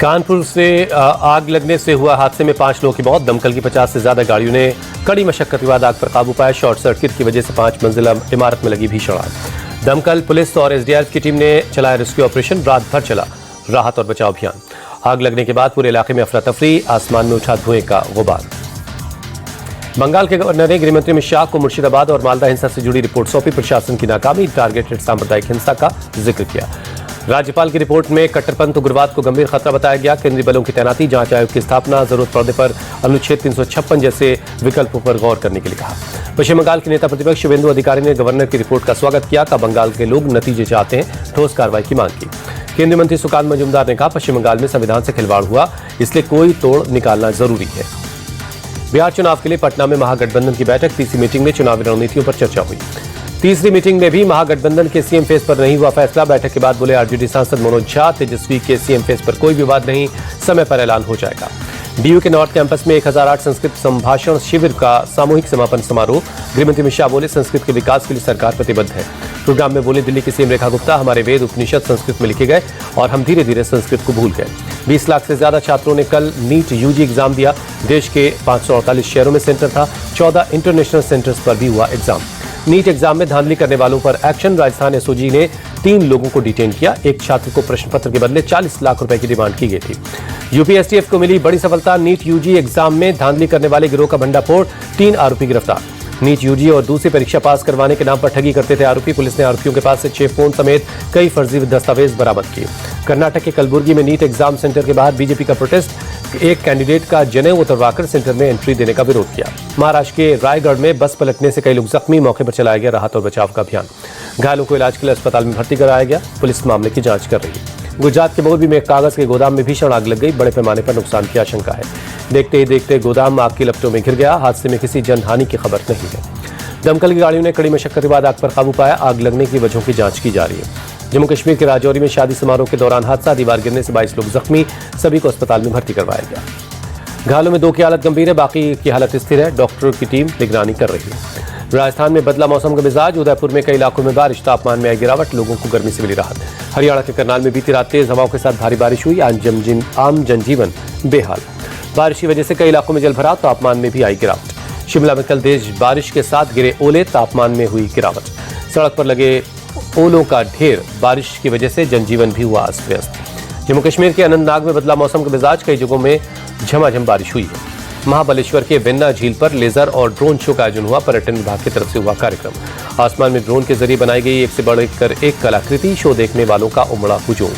कानपुर से आग लगने से हुआ हादसे में 5 लोगों की मौत। दमकल की 50 से ज्यादा गाड़ियों ने कड़ी मशक्कत के बाद आग पर काबू पाया। शॉर्ट सर्किट की वजह से 5 मंजिला इमारत में लगी भीषण आग। दमकल, पुलिस और एसडीआरएफ की टीम ने चलाया रेस्क्यू ऑपरेशन। रात भर चला राहत और बचाव अभियान। आग लगने के बाद पूरे इलाके में अफरा तफरी, आसमान में उठा धुएं का गुबार। बंगाल के गवर्नर ने गृहमंत्री अमित शाह को मुर्शिदाबाद और मालदा हिंसा से जुड़ी रिपोर्ट सौंपी। प्रशासन की नाकामी, टारगेटेड सांप्रदायिक हिंसा का जिक्र किया। राज्यपाल की रिपोर्ट में कट्टरपंथ उग्रवाद को गंभीर खतरा बताया गया। केंद्रीय बलों की तैनाती, जांच आयोग की स्थापना, जरूरत पड़ने पर अनुच्छेद 356 जैसे विकल्पों पर गौर करने के लिए कहा। पश्चिम बंगाल के नेता प्रतिपक्ष शुभेंदु अधिकारी ने गवर्नर की रिपोर्ट का स्वागत किया। कहा, बंगाल के लोग नतीजे चाहते हैं, ठोस कार्रवाई की मांग की। केंद्रीय मंत्री सुकांत मजूमदार ने कहा, पश्चिम बंगाल में संविधान से खिलवाड़ हुआ, इसलिए कोई तोड़ निकालना जरूरी है। बिहार चुनाव के लिए पटना में महागठबंधन की बैठक। तीसरी मीटिंग में चुनावी रणनीतियों पर चर्चा हुई। तीसरी मीटिंग में भी महागठबंधन के सीएम फेस पर नहीं हुआ फैसला। बैठक के बाद बोले आरजेडी सांसद मनोज झा, तेजस्वी के सीएम फेस पर कोई विवाद नहीं, समय पर ऐलान हो जाएगा। डीयू के नॉर्थ कैंपस में 1008 संस्कृत संभाषण शिविर का सामूहिक समापन समारोह। गृहमंत्री अमित शाह बोले, संस्कृत के विकास के लिए सरकार प्रतिबद्ध है। प्रोग्राम में बोले दिल्ली की सीएम रेखा गुप्ता, हमारे वेद उपनिषद संस्कृत में लिखे गए और हम धीरे धीरे संस्कृत को भूल गए। 20 लाख से ज्यादा छात्रों ने कल नीट यूजी एग्जाम दिया। देश के 548 शहरों में सेंटर था। 14 इंटरनेशनल सेंटर्स पर भी हुआ एग्जाम। नीट एग्जाम में धांधली करने वालों पर एक्शन। राजस्थान एसओजी ने 3 लोगों को डिटेन किया। एक छात्र को प्रश्न पत्र के बदले 40 लाख रुपए की डिमांड की गई थी। यूपी एसटीएफ को मिली बड़ी सफलता। नीट यूजी एग्जाम में धांधली करने वाले गिरोह का भंडाफोड़, 3 आरोपी गिरफ्तार। नीट यूजी और दूसरी परीक्षा पास करवाने के नाम पर ठगी करते थे आरोपी। पुलिस ने आरोपियों के पास से 6 फोन समेत कई फर्जी दस्तावेज बरामद किए। कर्नाटक के कलबुर्गी में नीट एग्जाम सेंटर के बाहर बीजेपी का प्रोटेस्ट। एक कैंडिडेट का जनेऊ उतरवाकर सेंटर में एंट्री देने का विरोध किया। महाराष्ट्र के रायगढ़ में बस पलटने से कई लोग जख्मी। मौके पर चलाया गया राहत और बचाव का अभियान। घायलों को इलाज के लिए अस्पताल में भर्ती कराया गया। पुलिस मामले की जांच कर रही है। गुजरात के मोरबी में कागज के गोदाम में भीषण आग लग गई। बड़े पैमाने पर नुकसान की आशंका है। देखते ही देखते गोदाम आग की लपटों में घिर गया। हादसे में किसी जनहानि की खबर नहीं है। दमकल की गाड़ियों ने कड़ी मशक्कत के बाद आग पर काबू पाया। आग लगने की वजहों की जांच की जा रही है। जम्मू कश्मीर के राजौरी में शादी समारोह के दौरान हादसा। दीवार गिरने से 22 लोग जख्मी। सभी को अस्पताल में भर्ती करवाया गया। घायलों में 2 की हालत गंभीर है, बाकी की हालत स्थिर है। डॉक्टरों की टीम निगरानी कर रही है। राजस्थान में बदला मौसम का मिजाज। उदयपुर में कई इलाकों में बारिश, तापमान में आई गिरावट। लोगों को गर्मी से मिली राहत। हरियाणा के करनाल में बीती रात तेज हवाओं के साथ भारी बारिश हुई। आम जनजीवन बेहाल। बारिश की वजह से कई इलाकों में जलभराव, तापमान में भी आई गिरावट। शिमला में कल तेज बारिश के साथ गिरे ओले, तापमान में हुई गिरावट। सड़क पर लगे ओलों का ढेर, बारिश की वजह से जनजीवन भी हुआ अस्त व्यस्त। जम्मू कश्मीर के अनंतनाग में बदला मौसम का मिजाज। कई जगहों में झमाझम बारिश हुई है। महाबलेश्वर के वेन्ना झील पर लेजर और ड्रोन शो का आयोजन हुआ। पर्यटन विभाग की तरफ से हुआ कार्यक्रम। आसमान में ड्रोन के जरिए बनाई गई एक से बढ़कर एक कलाकृति। शो देखने वालों का उमड़ा हुजूम।